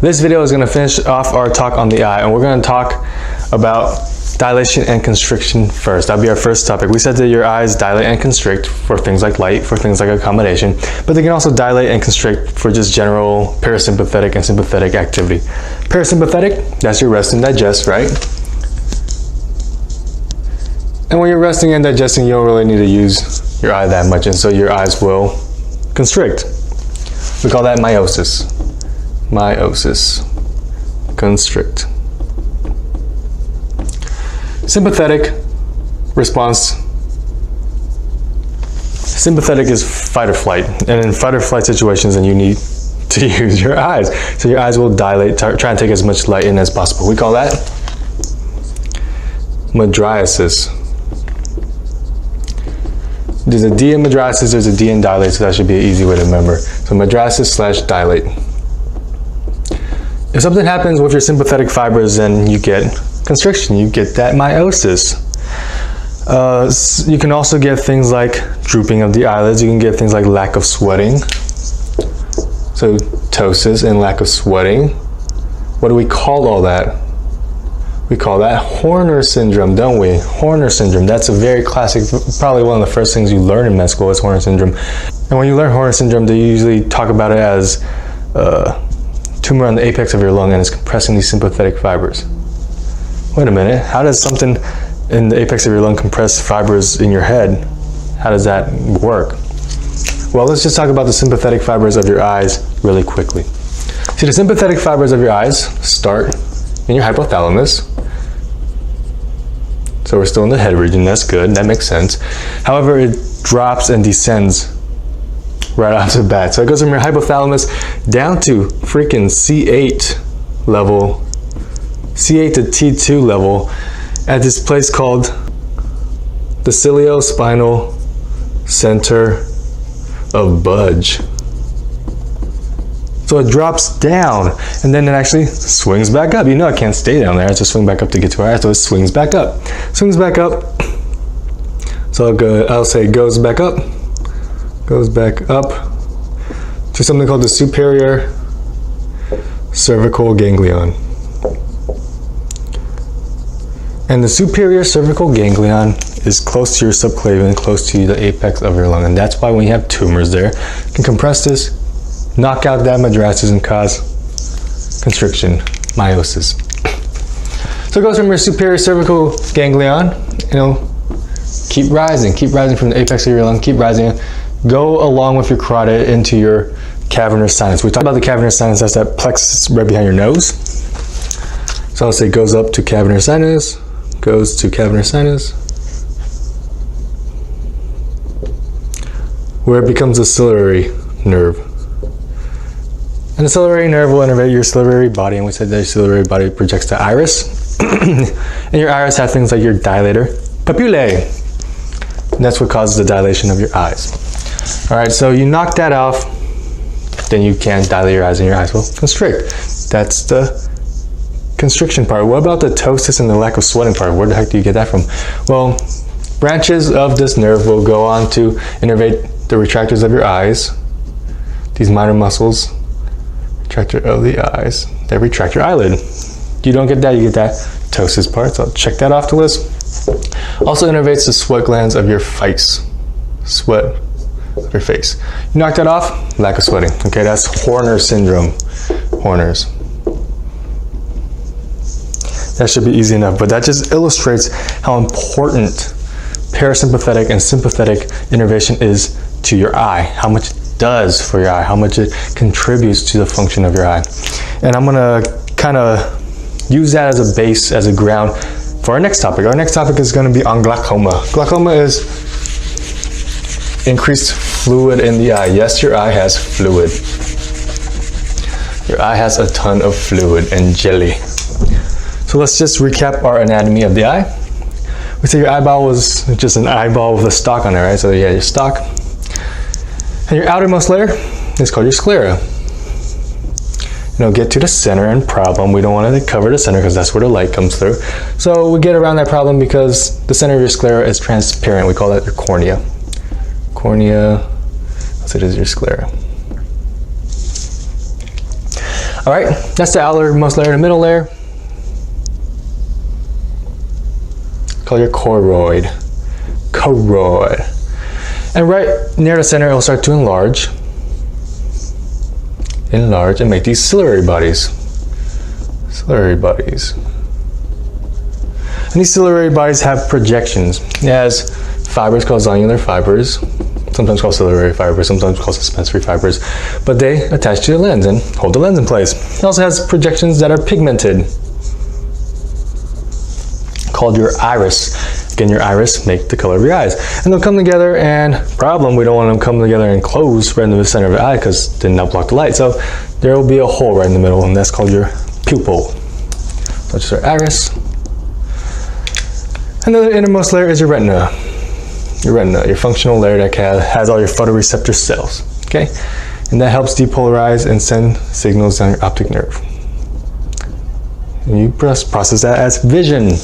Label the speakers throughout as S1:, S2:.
S1: This video is going to finish off our talk on the eye, and we're going to talk about dilation and constriction first. That'll be our first topic. We said that your eyes dilate and constrict for things like light, for things like accommodation, but they can also dilate and constrict for just general parasympathetic and sympathetic activity. Parasympathetic, that's your rest and digest, right? And when you're resting and digesting, you don't really need to use your eye that much, and so your eyes will constrict. We call that meiosis. Meiosis. Constrict. Sympathetic response. Sympathetic is fight or flight, and in fight or flight situations, then you need to use your eyes. So your eyes will dilate, try and take as much light in as possible. We call that mydriasis. There's a D in mydriasis, there's a D in dilate, so that should be an easy way to remember. So mydriasis / dilate. If something happens with your sympathetic fibers, then you get constriction, you get that meiosis. You can also get things like drooping of the eyelids, you can get things like lack of sweating. So ptosis and lack of sweating. What do we call all that? We call that Horner syndrome, don't we? Horner syndrome, that's a very classic, probably one of the first things you learn in med school is Horner syndrome. And when you learn Horner syndrome, they usually talk about it as tumor on the apex of your lung and it's compressing these sympathetic fibers. Wait a minute, how does something in the apex of your lung compress fibers in your head? How does that work? Well, let's just talk about the sympathetic fibers of your eyes really quickly. See, the sympathetic fibers of your eyes start in your hypothalamus. So we're still in the head region, that's good, that makes sense. However, it drops and descends right off the bat. So it goes from your hypothalamus down to freaking C8 level, C8 to T2 level at this place called the ciliospinal center of Budge. So it drops down and then it actually swings back up. You know it can't stay down there, it's just swing back up to get to our eye, so it swings back up. Swings back up. So I'll say goes back up to something called the superior cervical ganglion. And the superior cervical ganglion is close to your subclavian, close to the apex of your lung. And that's why when you have tumors there, you can compress this, knock out that mydriasis and cause constriction, meiosis. So it goes from your superior cervical ganglion, keep rising from the apex of your lung, keep rising, go along with your carotid into your cavernous sinus. We talked about the cavernous sinus, that's that plexus right behind your nose. So I'll say goes up to cavernous sinus, goes to cavernous sinus, where it becomes a ciliary nerve. And the ciliary nerve will innervate your ciliary body, and we said that your ciliary body projects the iris. And your iris has things like your dilator papillae. And that's what causes the dilation of your eyes. All right, so you knock that off, then you can't dilate your eyes and your eyes will constrict. That's the constriction part. What about the ptosis and the lack of sweating part? Where the heck do you get that from? Well, branches of this nerve will go on to innervate the retractors of your eyes, these minor muscles, retractor of the eyes, that retract your eyelid. You don't get that, you get that ptosis part, so I'll check that off the list. Also innervates the sweat glands of your face. Sweat of your face. You knock that off, lack of sweating. Okay, that's Horner syndrome. Horner's. That should be easy enough, but that just illustrates how important parasympathetic and sympathetic innervation is to your eye, how much it does for your eye, how much it contributes to the function of your eye. And I'm gonna kind of use that as a base, as a ground for our next topic. Our next topic is gonna be on glaucoma. Glaucoma is increased fluid in the eye. Yes, your eye has fluid. Your eye has a ton of fluid and jelly. So let's just recap our anatomy of the eye. We said your eyeball was just an eyeball with a stalk on it, right? So you had your stalk. And your outermost layer is called your sclera. Get to the center and problem. We don't want to cover the center because that's where the light comes through. So we get around that problem because the center of your sclera is transparent. We call that your cornea. Cornea, so it is your sclera. All right, that's the outermost layer. The middle layer, call your choroid. Choroid. And right near the center, it will start to enlarge and make these ciliary bodies. Ciliary bodies. And these ciliary bodies have projections. It has fibers called zonular fibers, sometimes called ciliary fibers, sometimes called suspensory fibers, but they attach to the lens and hold the lens in place. It also has projections that are pigmented, called your iris. Again, your iris make the color of your eyes. And they'll come together, and problem, we don't want them to come together and close right in the center of the eye because then they'll block the light. So there will be a hole right in the middle, and that's called your pupil. So that's our iris. And then the innermost layer is your retina. Your functional layer that has all your photoreceptor cells, okay? And that helps depolarize and send signals down your optic nerve. And you process that as vision.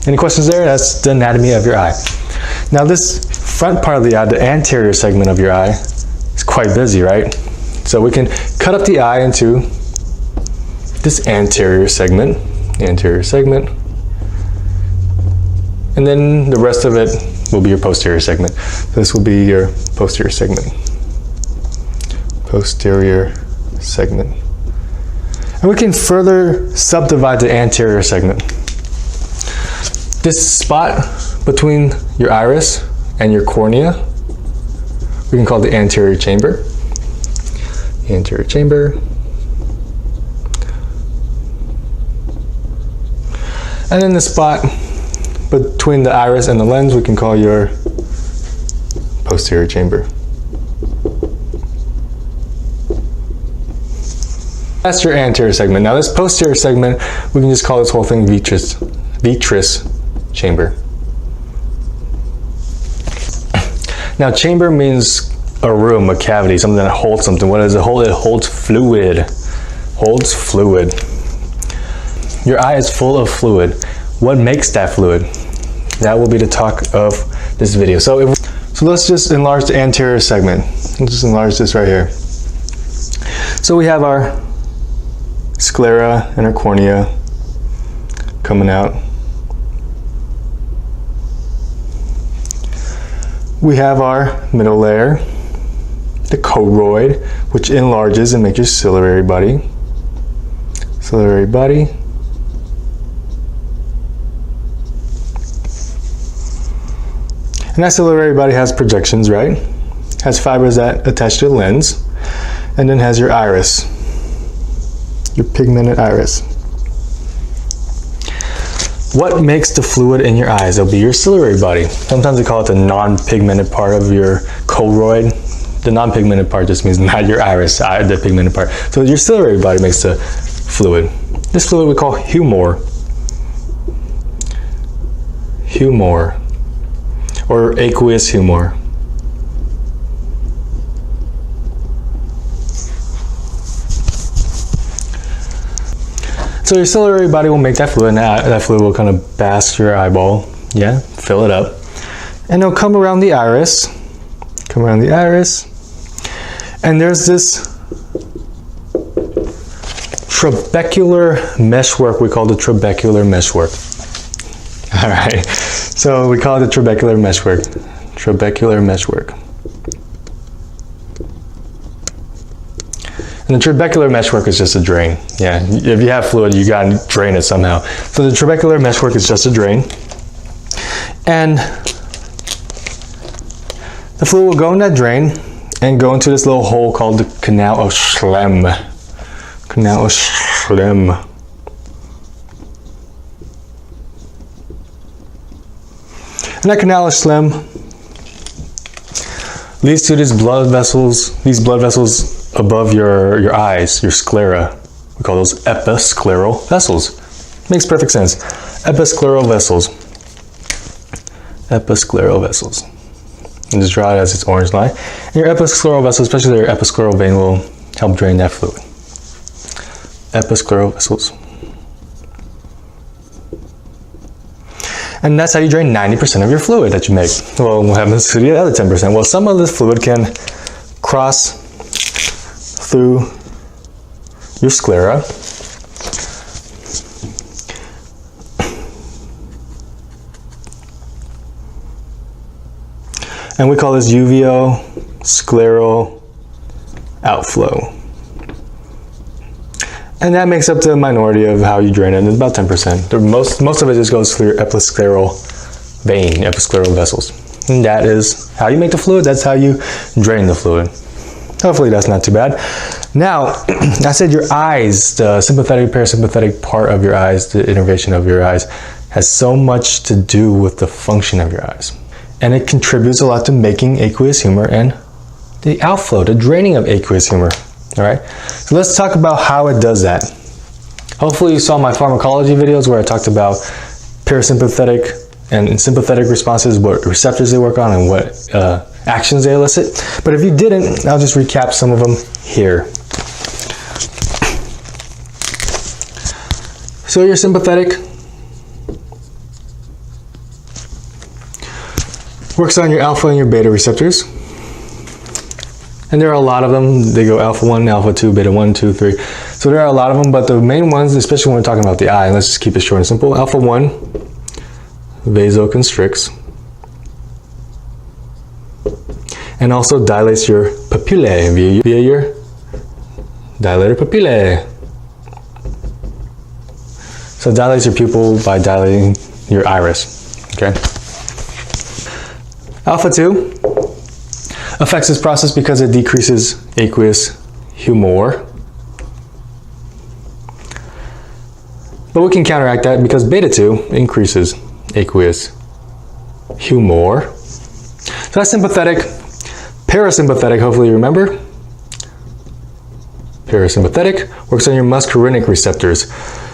S1: Any questions there? That's the anatomy of your eye. Now this front part of the eye, the anterior segment of your eye, is quite busy, right? So we can cut up the eye into this anterior segment, and then the rest of it will be your posterior segment. So this will be your posterior segment. Posterior segment. And we can further subdivide the anterior segment. This spot between your iris and your cornea, we can call the anterior chamber. Anterior chamber. And then the spot between the iris and the lens, we can call your posterior chamber. That's your anterior segment. Now this posterior segment, we can just call this whole thing vitreous chamber. Now chamber means a room, a cavity, something that holds something. What does it hold? It holds fluid. Holds fluid. Your eye is full of fluid. What makes that fluid? That will be the talk of this video. So let's just enlarge the anterior segment. Let's just enlarge this right here. So we have our sclera and our cornea coming out. We have our middle layer, the choroid, which enlarges and makes your ciliary body. Ciliary body. And that ciliary body has projections, right? Has fibers that attach to the lens, and then has your iris, your pigmented iris. What makes the fluid in your eyes? It'll be your ciliary body. Sometimes they call it the non-pigmented part of your choroid. The non-pigmented part just means not your iris, the pigmented part. So your ciliary body makes the fluid. This fluid we call humor. Humor. Or aqueous humor. So your ciliary body will make that fluid, and that fluid will kind of bask your eyeball. Yeah, fill it up. And it'll come around the iris. Come around the iris. And there's this trabecular meshwork. We call the trabecular meshwork. All right. So we call it the trabecular meshwork. Trabecular meshwork. And the trabecular meshwork is just a drain. Yeah, if you have fluid, you gotta drain it somehow. So the trabecular meshwork is just a drain. And the fluid will go in that drain and go into this little hole called the canal of Schlemm. Canal of Schlemm. And that canal of Schlemm leads to these blood vessels above your eyes, your sclera. We call those episcleral vessels. Makes perfect sense. Episcleral vessels. Episcleral vessels. And just draw it as its orange line. And your episcleral vessels, especially your episcleral vein, will help drain that fluid. Episcleral vessels. And that's how you drain 90% of your fluid that you make. Well, what happens to the other 10%? Well, some of this fluid can cross through your sclera. And we call this uveoscleral outflow. And that makes up the minority of how you drain it. It's about 10%. Most of it just goes through your episcleral vein, episcleral vessels. And that is how you make the fluid. That's how you drain the fluid. Hopefully that's not too bad. Now, I said your eyes, the sympathetic, parasympathetic part of your eyes, the innervation of your eyes, has so much to do with the function of your eyes. And it contributes a lot to making aqueous humor and the outflow, the draining of aqueous humor. All right, so let's talk about how it does that. Hopefully you saw my pharmacology videos where I talked about parasympathetic and sympathetic responses, what receptors they work on and what actions they elicit. But if you didn't, I'll just recap some of them here. So your sympathetic works on your alpha and your beta receptors. And there are a lot of them. They go alpha 1, alpha 2, beta 1, 2, 3. So there are a lot of them, but the main ones, especially when we're talking about the eye, let's just keep it short and simple. Alpha 1 vasoconstricts and also dilates your papillae via your dilator papillae. So it dilates your pupil by dilating your iris. Okay. Alpha 2 affects this process because it decreases aqueous humor. But we can counteract that because beta 2 increases aqueous humor. So that's sympathetic. Parasympathetic, hopefully you remember. Parasympathetic works on your muscarinic receptors.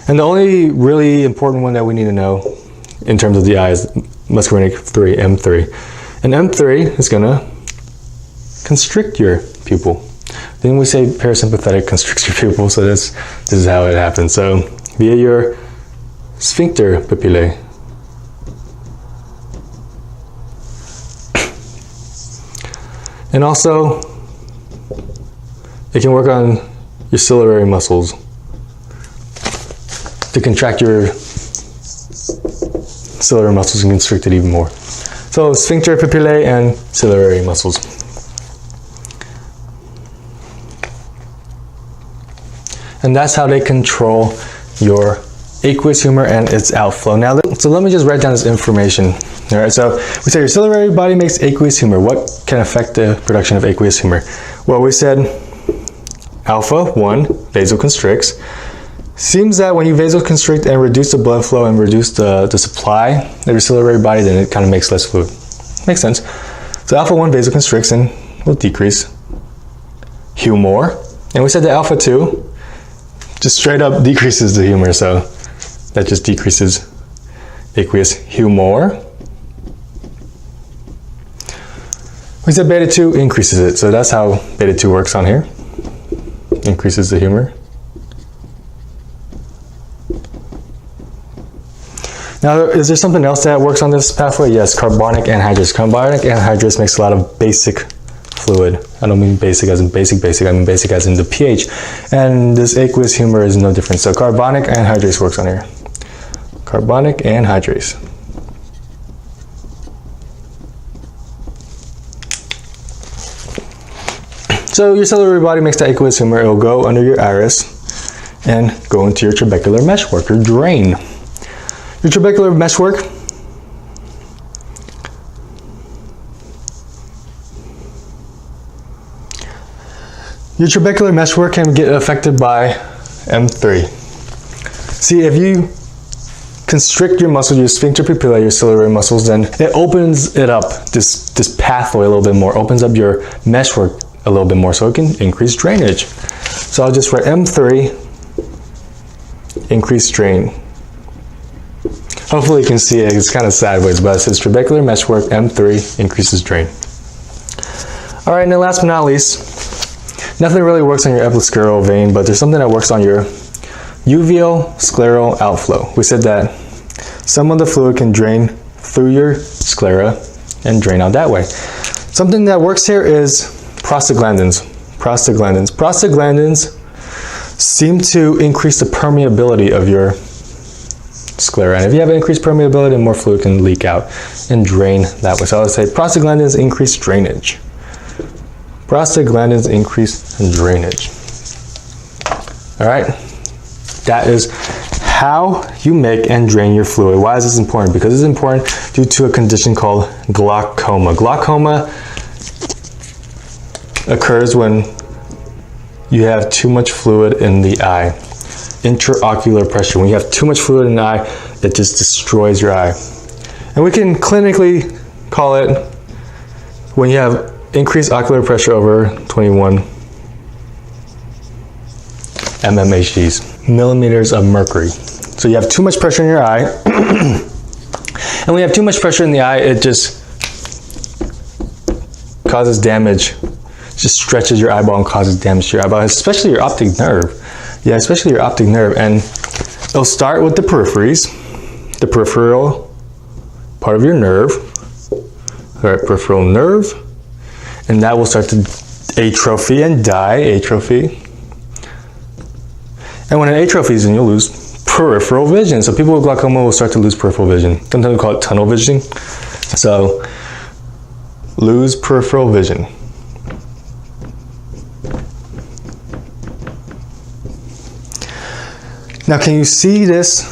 S1: And the only really important one that we need to know in terms of the eye is muscarinic 3, M3. And M3 is going to constrict your pupil. Then we say parasympathetic constricts your pupil, so this is how it happens. So via your sphincter papillae. And also, it can work on your ciliary muscles to contract your ciliary muscles and constrict it even more. So sphincter papillae and ciliary muscles. And that's how they control your aqueous humor and its outflow. Now, so let me just write down this information. All right, so we said your ciliary body makes aqueous humor. What can affect the production of aqueous humor? Well, we said alpha 1 vasoconstricts. Seems that when you vasoconstrict and reduce the blood flow and reduce the supply of your ciliary body, then it kind of makes less fluid. Makes sense. So alpha 1 vasoconstricts and will decrease humor. And we said that alpha 2 just straight up decreases the humor, so that just decreases aqueous humor. We said beta 2 increases it, so that's how beta 2 works on here. Increases the humor. Now, is there something else that works on this pathway? Yes, carbonic anhydrase. Carbonic anhydrase makes a lot of basic fluid. I don't mean basic as in basic, I mean basic as in the pH. And this aqueous humor is no different. So carbonic anhydrase works on here. Carbonic anhydrase. So your ciliary body makes the aqueous humor. It will go under your iris and go into your trabecular meshwork, your drain. Your trabecular meshwork can get affected by M3. See, if you constrict your muscles, your sphincter papillae, your ciliary muscles, then it opens it up, this pathway a little bit more, opens up your meshwork a little bit more so it can increase drainage. So I'll just write M3, increase drain. Hopefully you can see it, it's kind of sideways, but it says trabecular meshwork, M3, increases drain. All right, and then last but not least, nothing really works on your episcleral vein, but there's something that works on your uveoscleral outflow. We said that some of the fluid can drain through your sclera and drain out that way. Something that works here is prostaglandins. Prostaglandins seem to increase the permeability of your sclera. And if you have increased permeability, more fluid can leak out and drain that way. So I would say prostaglandins increase drainage. Prostaglandins increase drainage. All right, that is how you make and drain your fluid. Why is this important? Because it's important due to a condition called glaucoma. Glaucoma occurs when you have too much fluid in the eye. Intraocular pressure. When you have too much fluid in the eye, it just destroys your eye. And we can clinically call it when you have increased ocular pressure over 21 mmHgs, millimeters of mercury. So you have too much pressure in your eye. And when you have too much pressure in the eye, it just causes damage. Just stretches your eyeball and causes damage to your eyeball, especially your optic nerve. Yeah, especially your optic nerve. And it'll start with the peripheries, the peripheral part of your nerve. All right, peripheral nerve. And that will start to atrophy and die, atrophy. And when an atrophy is in, you'll lose peripheral vision. So people with glaucoma will start to lose peripheral vision. Sometimes we call it tunnel vision. So lose peripheral vision. Now, can you see this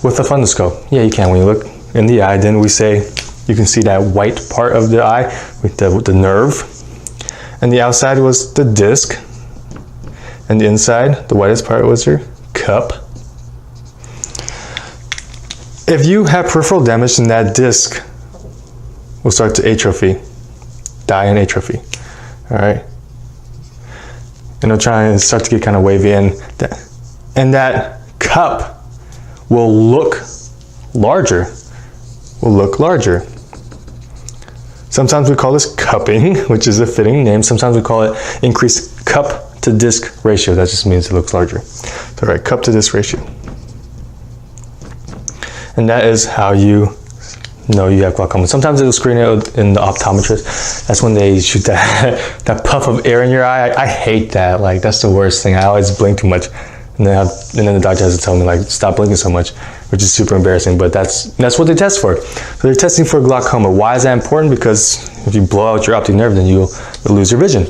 S1: with a fundoscope? Yeah, you can. When you look in the eye, then we say you can see that white part of the eye with the nerve. And the outside was the disc. And the inside, the whitest part was your cup. If you have peripheral damage, then that disc will start to atrophy, die in atrophy. All right? And it'll try and start to get kind of wavy. And that cup will look larger. Sometimes we call this cupping, which is a fitting name. Sometimes we call it increased cup to disc ratio. That just means it looks larger. So, right, cup to disc ratio. And that is how you know you have glaucoma. Sometimes it'll screen it in the optometrist. That's when they shoot that puff of air in your eye. I hate that. Like, that's the worst thing. I always blink too much. And then the doctor has to tell me, like, stop blinking so much, which is super embarrassing. But that's what they test for. So they're testing for glaucoma. Why is that important? Because if you blow out your optic nerve, then you'll lose your vision.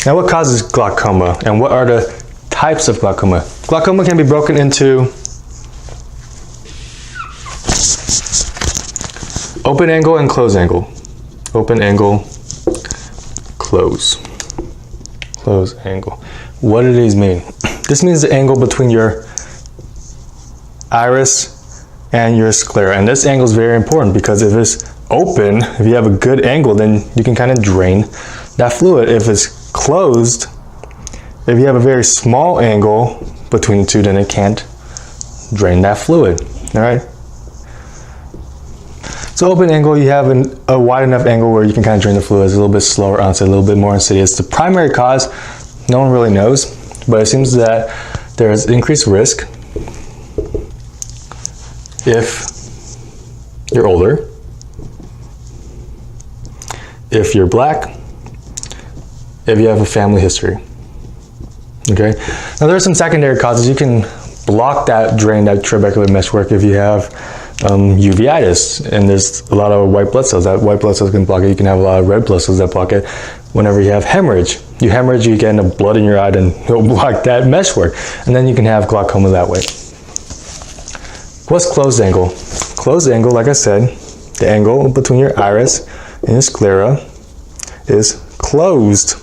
S1: Now, what causes glaucoma, and what are the types of glaucoma? Glaucoma can be broken into open angle and closed angle. Open angle, close angle. What do these mean? This means the angle between your iris and your sclera. And this angle is very important because if it's open, if you have a good angle, then you can kind of drain that fluid. If it's closed, if you have a very small angle between the two, then it can't drain that fluid. All right? So open angle, you have a wide enough angle where you can kind of drain the fluid. It's a little bit slower onset, a little bit more insidious. The primary cause, no one really knows, but it seems that there is increased risk if you're older, if you're black, if you have a family history. Okay? Now there are some secondary causes. You can block that drain, that trabecular meshwork, if you have uveitis, and there's a lot of white blood cells. That white blood cells can block it. You can have a lot of red blood cells that block it. Whenever you have hemorrhage, you get enough blood in your eye and it'll block that meshwork. And then you can have glaucoma that way. What's closed angle? Closed angle, like I said, the angle between your iris and your sclera is closed.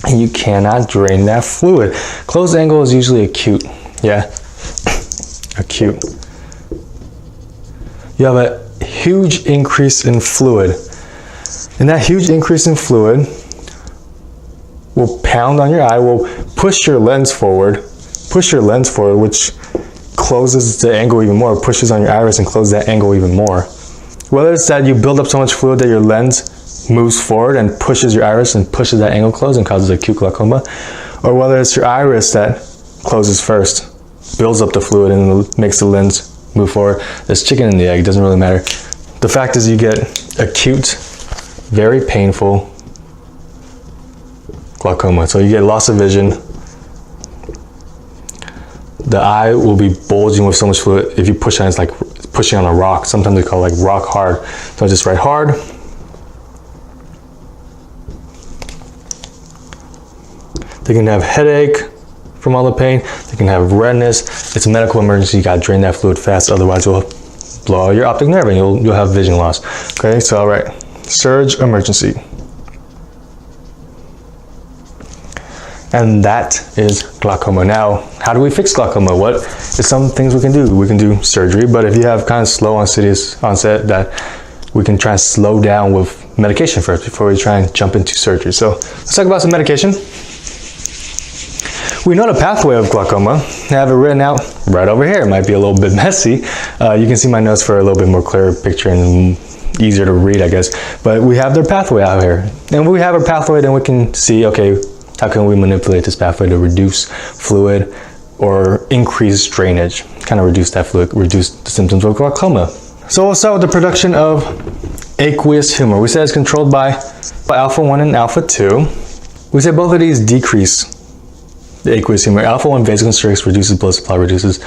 S1: And you cannot drain that fluid. Closed angle is usually acute. Yeah, acute. You have a huge increase in fluid. And that huge increase in fluid will pound on your eye, will push your lens forward, which closes the angle even more, pushes on your iris and closes that angle even more. Whether it's that you build up so much fluid that your lens moves forward and pushes your iris and pushes that angle closed and causes acute glaucoma, or whether it's your iris that closes first, builds up the fluid and makes the lens move forward. There's chicken and the egg, doesn't really matter. The fact is you get acute, very painful glaucoma. So you get loss of vision, the eye will be bulging with so much fluid. If you push on it, it's like pushing on a rock. Sometimes they call it like rock hard. So I just write hard. They can have headache from all the pain. They can have redness. It's a medical emergency. You gotta drain that fluid fast, otherwise you'll blow out your optic nerve and you'll have vision loss. Okay, so all right, surge emergency. And that is glaucoma. Now, how do we fix glaucoma? What is some things we can do? We can do surgery, but if you have kind of slow onset, that we can try and slow down with medication first before we try and jump into surgery. So let's talk about some medication. We know the pathway of glaucoma. I have it written out right over here. It might be a little bit messy. You can see my notes for a little bit more clear picture and easier to read, I guess. But we have their pathway out here. And when we have a pathway, then we can see, okay, how can we manipulate this pathway to reduce fluid or increase drainage? Kind of reduce that fluid, reduce the symptoms of glaucoma. So we'll start with the production of aqueous humor. We said it's controlled by alpha-1 and alpha-2. We said both of these decrease the aqueous humor. Alpha-1 vasoconstricts, reduces blood supply, reduces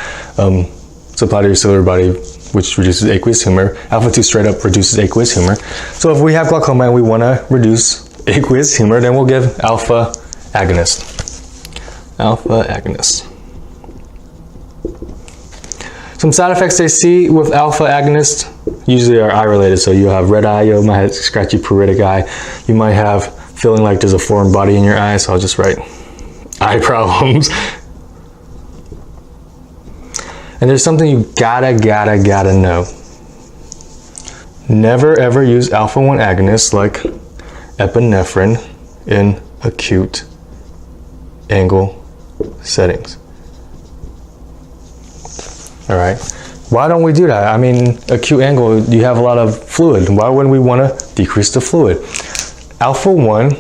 S1: supply to your ciliary body, which reduces aqueous humor. Alpha-2 straight up reduces aqueous humor. So if we have glaucoma and we want to reduce aqueous humor, then we'll give alpha agonist. Alpha agonist. Some side effects they see with alpha agonist usually are eye related. So you have red eye, you might have scratchy pruritic eye, you might have feeling like there's a foreign body in your eye, so I'll just write eye problems. And there's something you gotta know. Never ever use alpha-1 agonists like epinephrine in acute angle settings. All right, why don't we do that? I mean, acute angle, you have a lot of fluid. Why wouldn't we want to decrease the fluid? Alpha-1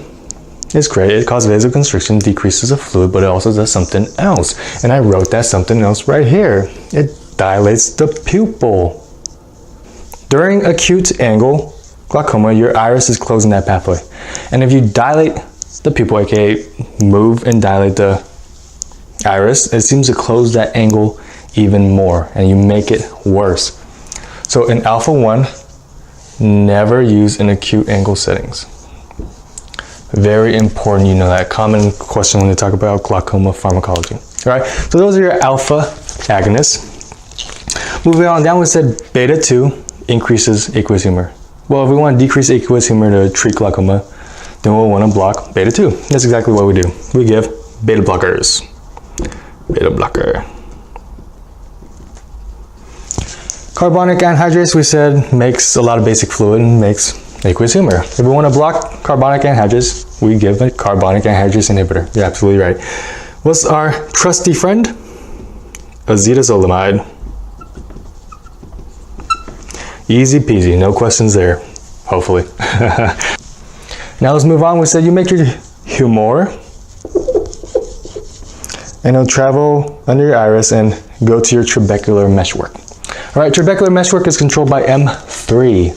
S1: is great. It causes vasoconstriction, decreases the fluid, but it also does something else. And I wrote that something else right here. It dilates the pupil. During acute angle glaucoma, your iris is closing that pathway. And if you dilate the pupil, aka move and dilate the iris, it seems to close that angle even more, and you make it worse. So in alpha-1, never use in acute angle settings. Very important you know that. Common question when they talk about glaucoma pharmacology. All right, so those are your alpha agonists. Moving on down, we said beta-2 increases aqueous humor. Well, if we want to decrease aqueous humor to treat glaucoma, then we'll want to block beta-2. That's exactly what we do. We give beta blockers. Beta blocker. Carbonic anhydrase, we said, makes a lot of basic fluid and makes aqueous humor. If we want to block carbonic anhydrase, we give a carbonic anhydrase inhibitor. You're absolutely right. What's our trusty friend? Acetazolamide. Easy peasy, no questions there, hopefully. Now let's move on. We said you make your humor and it'll travel under your iris and go to your trabecular meshwork. All right, trabecular meshwork is controlled by M3.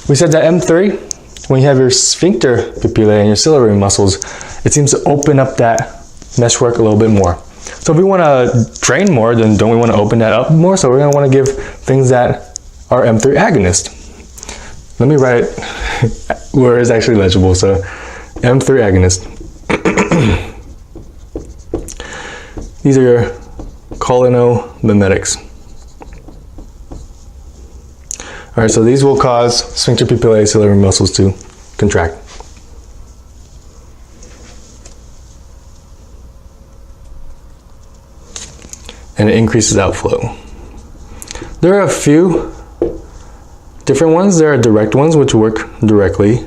S1: We said that M3, when you have your sphincter pupillae and your ciliary muscles, it seems to open up that meshwork a little bit more. So if we want to drain more, then don't we want to open that up more? So we're going to want to give things that are M3 agonist. Let me write it where it's actually legible. So M3 agonist. These are your cholinomimetics. All right, so these will cause sphincter pupillae ciliary muscles to contract. And it increases outflow. There are a few different ones. There are direct ones which work directly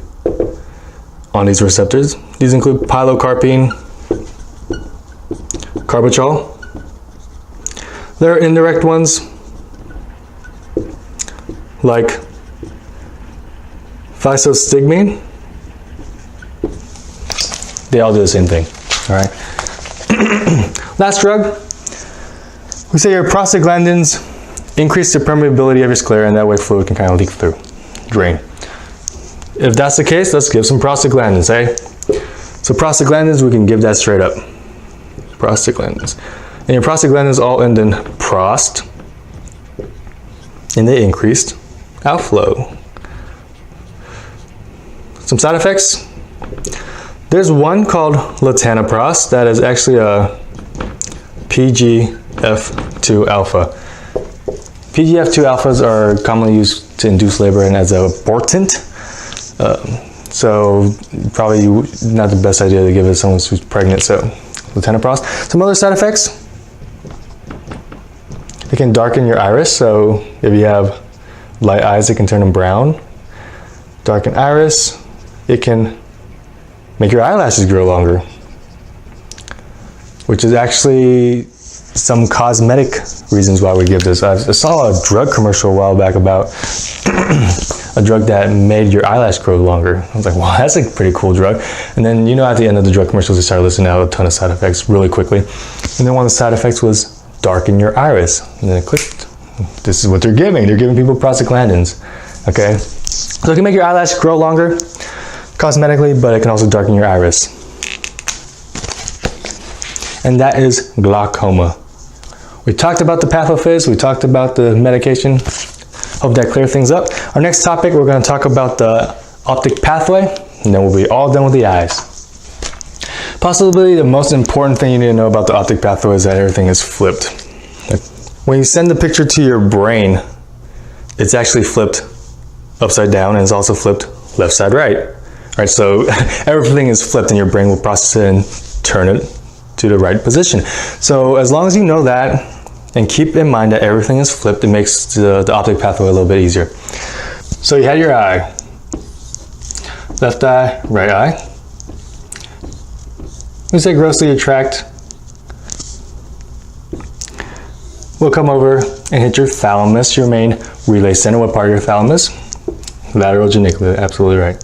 S1: on these receptors. These include pilocarpine, carbachol. There are indirect ones like physostigmine. They all do the same thing, all right? Last drug, we say your prostaglandins increase the permeability of your sclera, and that way fluid can kind of leak through, drain. If that's the case, let's give some prostaglandins, eh? So prostaglandins, we can give that straight up. Prostaglandins. And your prostaglandins all end in prost, and they increased outflow. Some side effects. There's one called latanoprost that is actually a PGF2 alpha. PGF2 alphas are commonly used to induce labor and as an abortant. So probably not the best idea to give it to someone who's pregnant. So latanoprost. Some other side effects. It can darken your iris. So if you have light eyes, it can turn them brown. Darken iris. It can make your eyelashes grow longer, which is actually some cosmetic reasons why we give this. I saw a drug commercial a while back about a drug that made your eyelash grow longer. I was like, wow, that's a pretty cool drug. And then, you know, at the end of the drug commercials, they started listing out a ton of side effects really quickly. And then one of the side effects was darken your iris. And then it clicked. This is what they're giving. They're giving people prostaglandins. Okay? So it can make your eyelash grow longer cosmetically, but it can also darken your iris. And that is glaucoma. We talked about the pathophys, we talked about the medication. Hope that cleared things up. Our next topic, we're going to talk about the optic pathway, and then we'll be all done with the eyes. Possibly the most important thing you need to know about the optic pathway is that everything is flipped. When you send the picture to your brain, it's actually flipped upside down, and it's also flipped left side right. All right, so everything is flipped, and your brain will process it and turn it to the right position. So as long as you know that and keep in mind that everything is flipped, it makes the optic pathway a little bit easier. So you had your eye, left eye, right eye. We say grossly retract. We'll come over and hit your thalamus, your main relay center. What part of your thalamus? Lateral geniculate, absolutely right.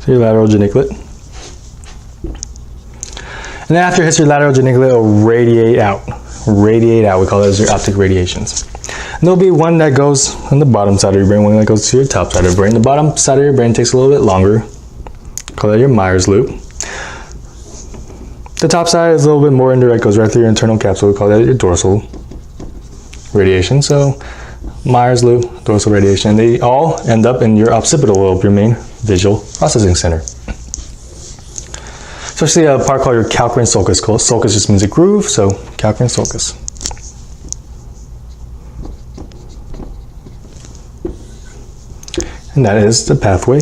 S1: So your lateral geniculate. And then after it hits your lateral geniculate, it will radiate out. Radiate out, we call those your optic radiations. And there'll be one that goes on the bottom side of your brain, one that goes to your top side of your brain. The bottom side of your brain takes a little bit longer. Call that your Meyer's loop. The top side is a little bit more indirect, goes right through your internal capsule. We call that your dorsal radiation. So Meyer's loop, dorsal radiation, they all end up in your occipital lobe, your main visual processing center. Especially a part called your calcarine sulcus. Sulcus just means a groove, so calcarine sulcus. And that is the pathway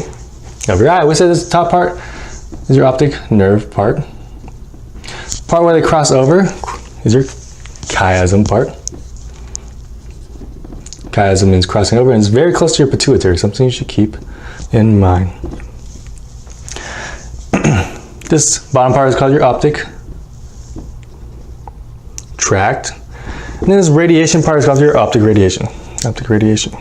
S1: of your eye. We said this top part is your optic nerve part. Part where they cross over is your chiasm part. Chiasm means crossing over, and it's very close to your pituitary, something you should keep in mind. This bottom part is called your optic tract. And then this radiation part is called your optic radiation. Optic radiation.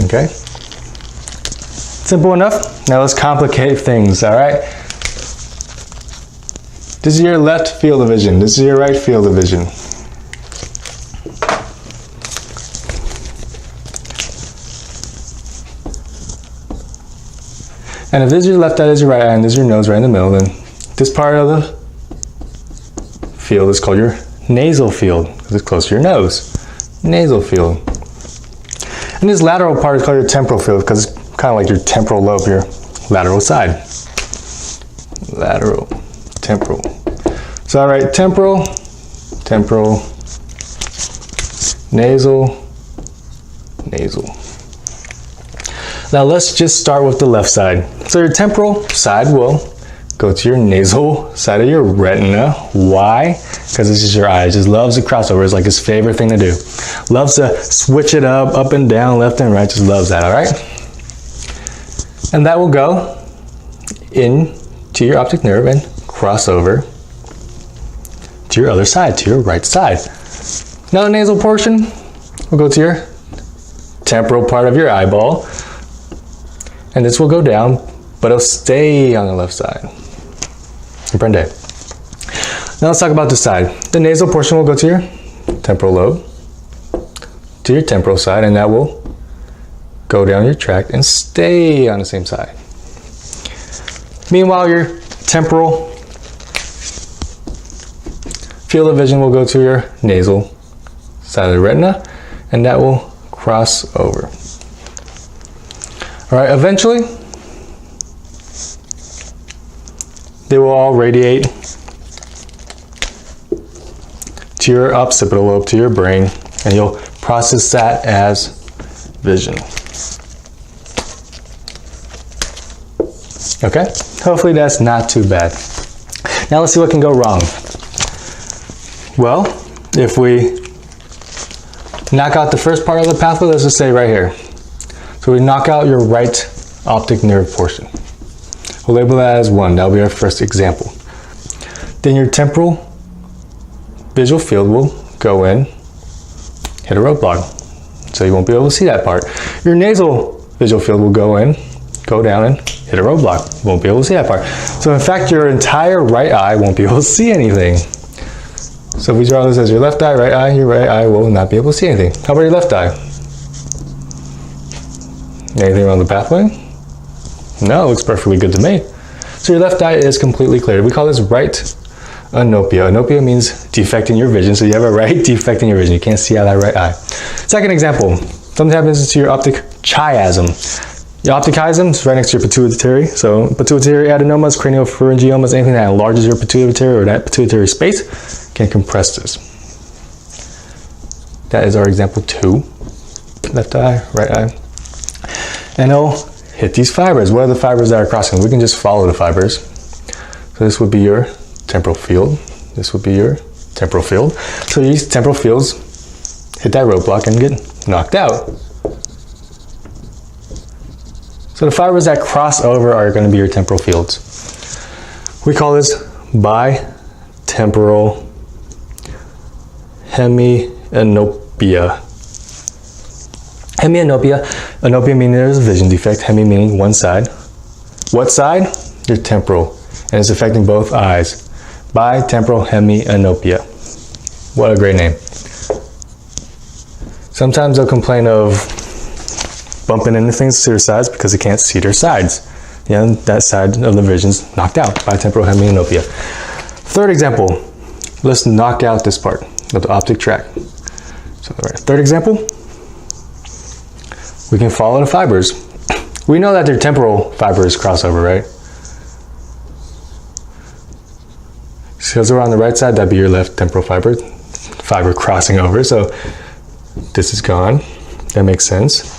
S1: Okay? Simple enough. Now let's complicate things, all right? This is your left field of vision. This is your right field of vision. And if this is your left eye, this is your right eye, and this is your nose right in the middle, then this part of the field is called your nasal field, because it's close to your nose. Nasal field. And this lateral part is called your temporal field, because it's kind of like your temporal lobe, your lateral side. Lateral, temporal. So I write temporal, temporal, nasal, nasal. Now let's just start with the left side. So your temporal side will go to your nasal side of your retina. Why? Because this is your eye. It just loves the crossover. It's like his favorite thing to do. Loves to switch it up and down, left and right. Just loves that, all right? And that will go into your optic nerve and cross over to your other side, to your right side. Now the nasal portion will go to your temporal part of your eyeball. And this will go down, but it'll stay on the left side. Comprende? Now let's talk about the side. The nasal portion will go to your temporal lobe, to your temporal side, and that will go down your tract and stay on the same side. Meanwhile, your temporal field of vision will go to your nasal side of the retina, and that will cross over. All right, eventually, they will all radiate to your occipital lobe, to your brain, and you'll process that as vision. Okay, hopefully that's not too bad. Now let's see what can go wrong. Well, if we knock out the first part of the pathway, let's just say right here. So we knock out your right optic nerve portion. We'll label that as 1. That'll be our first example. Then your temporal visual field will go in, hit a roadblock. So you won't be able to see that part. Your nasal visual field will go in, go down and hit a roadblock. You won't be able to see that part. So in fact, your entire right eye won't be able to see anything. So if we draw this as your left eye, your right eye will not be able to see anything. How about your left eye? Anything wrong with the pathway? No, it looks perfectly good to me. So your left eye is completely clear. We call this right anopia. Anopia means defect in your vision. So you have a right defect in your vision. You can't see out of that right eye. Second example, something happens to your optic chiasm. Your optic chiasm is right next to your pituitary. So pituitary adenomas, craniopharyngiomas, anything that enlarges your pituitary or that pituitary space can compress this. That is our example 2. Left eye, right eye. And it'll hit these fibers. What are the fibers that are crossing? We can just follow the fibers. So this would be your temporal field. This would be your temporal field. So these temporal fields hit that roadblock and get knocked out. So the fibers that cross over are going to be your temporal fields. We call this bitemporal hemianopia. Hemianopia, anopia meaning there's a vision defect, hemi meaning one side. What side? Your temporal, and it's affecting both eyes. Bitemporal hemianopia. What a great name. Sometimes they'll complain of bumping into things to their sides because they can't see their sides. Yeah, that side of the vision's knocked out. Bitemporal hemianopia. Third example, let's knock out this part of the optic tract. So, third example, we can follow the fibers. We know that their temporal fibers cross over, right? Because we're on the right side, that'd be your left temporal fiber crossing over. So this is gone. That makes sense.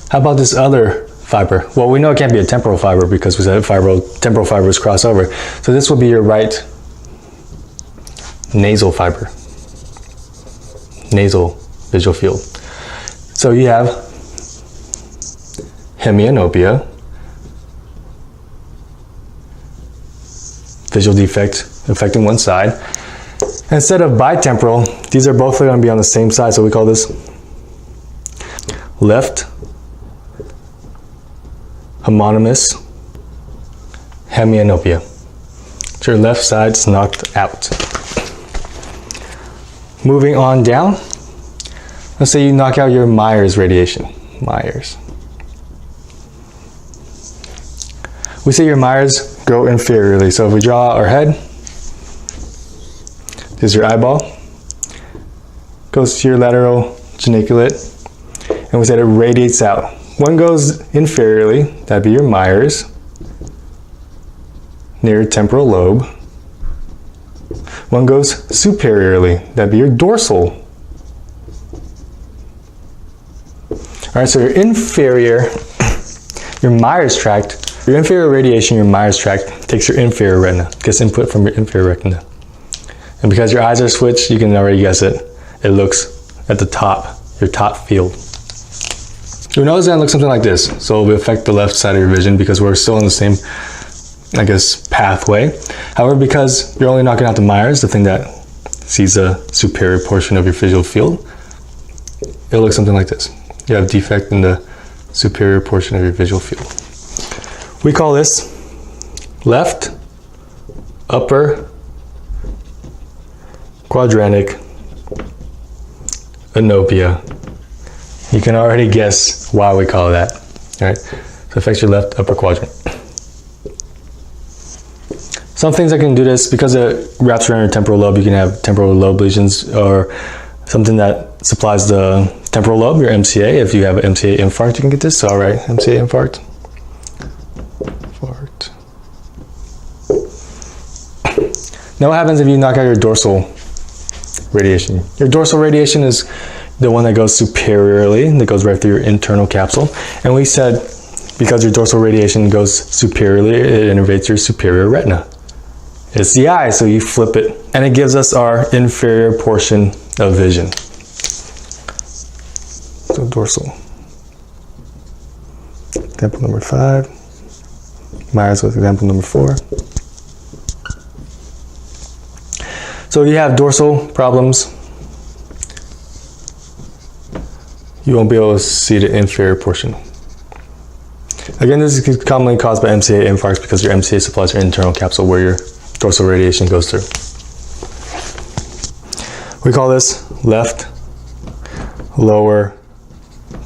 S1: How about this other fiber? Well, we know it can't be a temporal fiber because we said temporal fibers cross over. So this will be your right nasal fiber. Nasal visual field. So you have hemianopia, visual defect affecting one side. Instead of bitemporal, these are both going to be on the same side, so we call this left homonymous hemianopia. So your left side's knocked out. Moving on down, let's say you knock out your Myers radiation. Myers. We say your Myers go inferiorly. So if we draw out our head, this is your eyeball, goes to your lateral geniculate, and we said it radiates out. One goes inferiorly, that'd be your Myers, near your temporal lobe. One goes superiorly, that'd be your dorsal. All right, so your inferior, your Myers tract, your inferior radiation, your Myers tract, takes your inferior retina, gets input from your inferior retina. And because your eyes are switched, you can already guess it. It looks at the top, your top field. Your nose is going to look something like this. So it will affect the left side of your vision because we're still in the same, I guess, pathway. However, because you're only knocking out the Myers, the thing that sees the superior portion of your visual field, it'll look something like this. You have defect in the superior portion of your visual field. We call this left upper quadratic anopia. You can already guess why we call it that. All right, so it affects your left upper quadrant. Some things that can do this, because it wraps around your temporal lobe, you can have temporal lobe lesions or something that supplies the temporal lobe, your MCA. If you have an MCA infarct, you can get this. So, all right, MCA infarct. Now what happens if you knock out your dorsal radiation? Your dorsal radiation is the one that goes superiorly, that goes right through your internal capsule. And we said because your dorsal radiation goes superiorly, it innervates your superior retina. It's the eye, so you flip it, and it gives us our inferior portion of vision. So dorsal. Example number 5. Myers with example number 4. So you have dorsal problems, you won't be able to see the inferior portion. Again, this is commonly caused by MCA infarcts because your MCA supplies your internal capsule where your dorsal radiation goes through. We call this left lower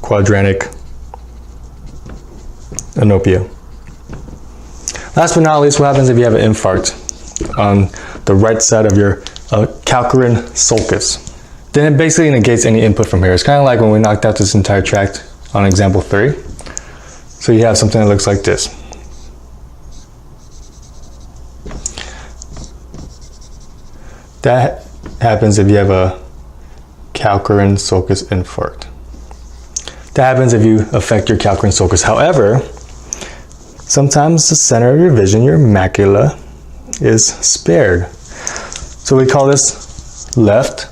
S1: quadrant anopia. Last but not least, what happens if you have an infarct on the right side of your calcarine sulcus? Then it basically negates any input from here. It's kind of like when we knocked out this entire tract on example 3. So you have something that looks like this. That happens if you have a calcarine sulcus infarct. That happens if you affect your calcarine sulcus. However, sometimes the center of your vision, your macula, is spared. So we call this left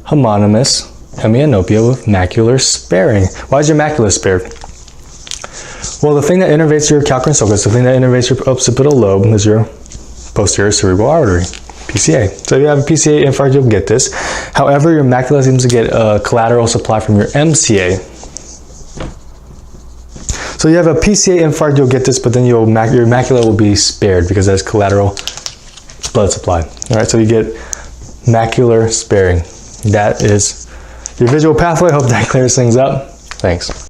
S1: homonymous hemianopia with macular sparing. Why is your macula spared? Well, the thing that innervates your calcarine sulcus, the thing that innervates your occipital lobe, is your posterior cerebral artery, PCA. So if you have a PCA infarct, you'll get this. However, your macula seems to get a collateral supply from your MCA. So you have a PCA infarct, you'll get this, but then your macula will be spared because that's collateral blood supply. All right, so you get macular sparing. That is your visual pathway. Hope that clears things up. Thanks.